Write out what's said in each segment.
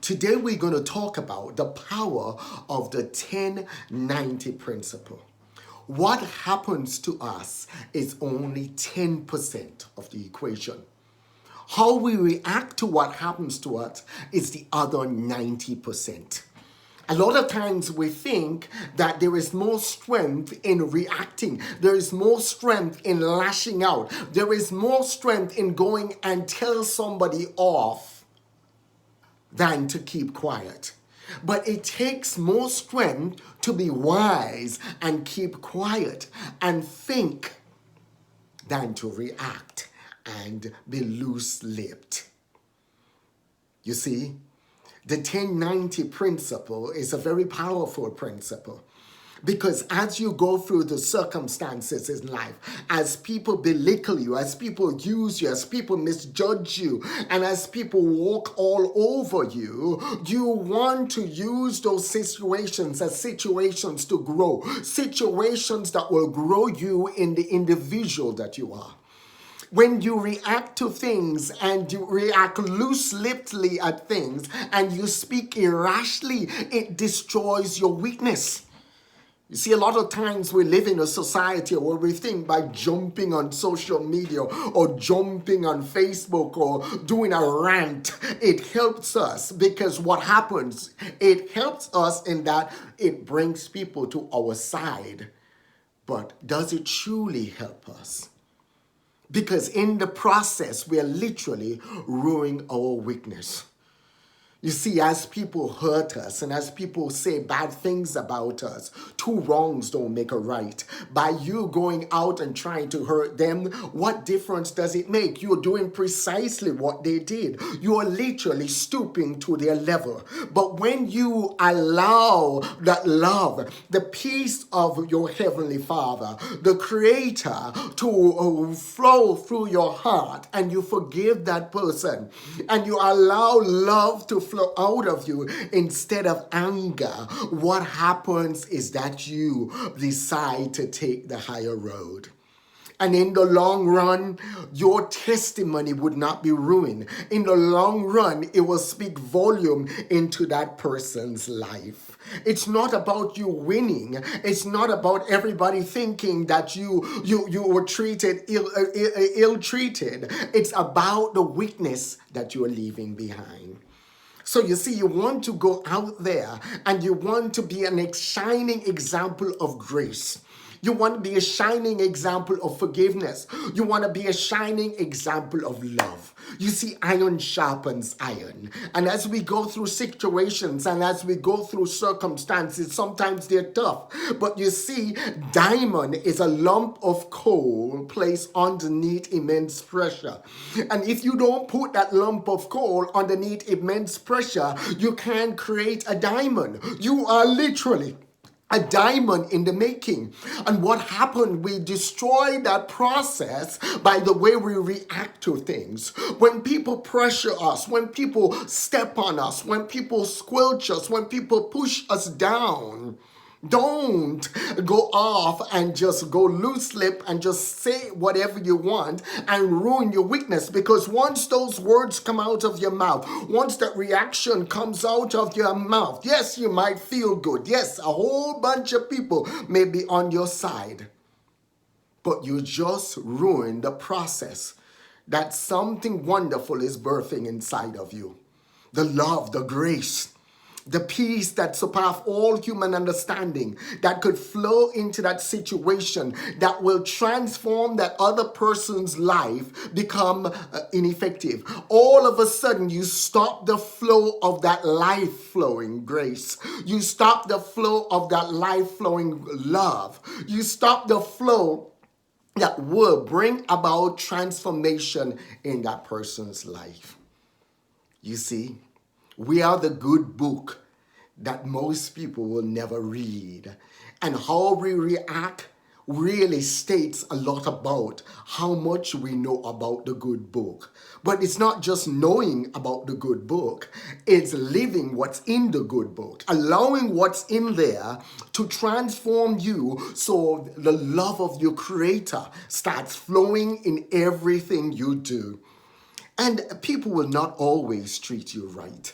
Today we're going to talk about the power of the 10-90 principle. What happens to us is only 10% of the equation. How we react to what happens to us is the other 90%. A lot of times we think that there is more strength in reacting. There is more strength in lashing out. There is more strength in going and tell somebody off than to keep quiet. But it takes more strength to be wise and keep quiet and think than to react and be loose-lipped. You see, the 10-90 principle is a very powerful principle because as you go through the circumstances in life, as people belittle you, as people use you, as people misjudge you, and as people walk all over you, you want to use those situations as situations to grow, situations that will grow you in the individual that you are. When you react to things and you react loose-lippedly at things and you speak irrationally, it destroys your weakness. You see, a lot of times we live in a society where we think by jumping on social media or jumping on Facebook or doing a rant, it helps us because what happens, it helps us in that it brings people to our side. But does it truly help us? Because in the process, we are literally ruining our weakness. You see, as people hurt us and as people say bad things about us, two wrongs don't make a right. By you going out and trying to hurt them, what difference does it make? You're doing precisely what they did. You are literally stooping to their level. But when you allow that love, the peace of your Heavenly Father, the Creator, to flow through your heart, and you forgive that person, and you allow love to flow out of you instead of anger, what happens is that you decide to take the higher road. And in the long run, your testimony would not be ruined. In the long run, it will speak volume into that person's life. It's not about you winning. It's not about everybody thinking that you were treated ill-treated. It's about the weakness that you are leaving behind. So you see, you want to go out there and you want to be a shining example of grace. You want to be a shining example of forgiveness. You want to be a shining example of love. You see, iron sharpens iron. And as we go through situations and as we go through circumstances, sometimes they're tough. But you see, diamond is a lump of coal placed underneath immense pressure. And if you don't put that lump of coal underneath immense pressure, you can't create a diamond. You are literally a diamond in the making. And what happened, we destroy that process by the way we react to things. When people pressure us, when people step on us, when people squelch us, when people push us down, don't go off and just go loose-lipped and just say whatever you want and ruin your weakness. Because once those words come out of your mouth, once that reaction comes out of your mouth, yes, you might feel good. Yes, a whole bunch of people may be on your side. But you just ruined the process that something wonderful is birthing inside of you. The love, the grace, the peace that surpasses all human understanding, that could flow into that situation, that will transform that other person's life, become ineffective. All of a sudden, you stop the flow of that life-flowing grace. You stop the flow of that life-flowing love. You stop the flow that will bring about transformation in that person's life. You see, we are the good book that most people will never read. And how we react really states a lot about how much we know about the good book. But it's not just knowing about the good book, it's living what's in the good book, allowing what's in there to transform you so the love of your Creator starts flowing in everything you do. And people will not always treat you right.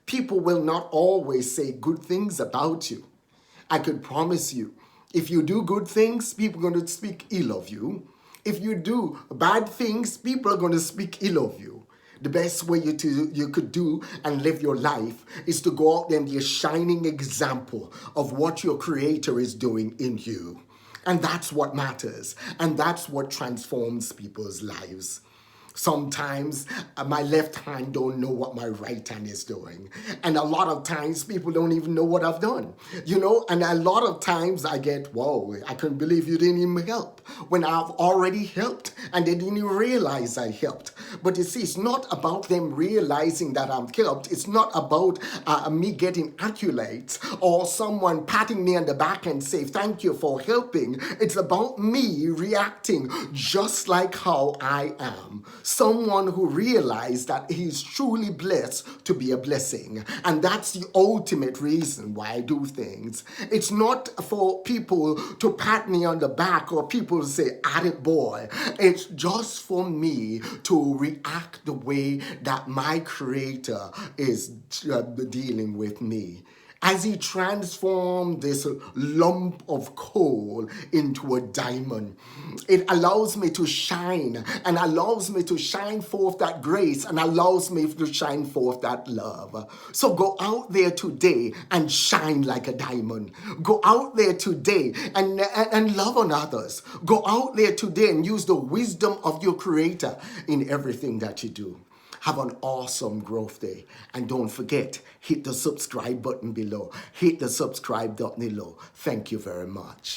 People will not always say good things about you. I could promise you, if you do good things, people are going to speak ill of you. If you do bad things, people are going to speak ill of you. The best way you could do and live your life is to go out there and be a shining example of what your Creator is doing in you. And that's what matters. And that's what transforms people's lives. Sometimes my left hand don't know what my right hand is doing. And a lot of times people don't even know what I've done. And a lot of times I get, whoa, I couldn't believe you didn't even help when I've already helped and they didn't even realize I helped. But you see, it's not about them realizing that I'm helped. It's not about me getting accolades or someone patting me on the back and say, thank you for helping. It's about me reacting just like how I am. Someone who realized that he's truly blessed to be a blessing. And that's the ultimate reason why I do things. It's not for people to pat me on the back or people to say, "At it, boy." It's just for me to react the way that my Creator is dealing with me. As he transformed this lump of coal into a diamond, it allows me to shine and allows me to shine forth that grace and allows me to shine forth that love. So go out there today and shine like a diamond. Go out there today and love on others. Go out there today and use the wisdom of your Creator in everything that you do. Have an awesome growth day. And don't forget, hit the subscribe button below. Hit the subscribe button below. Thank you very much.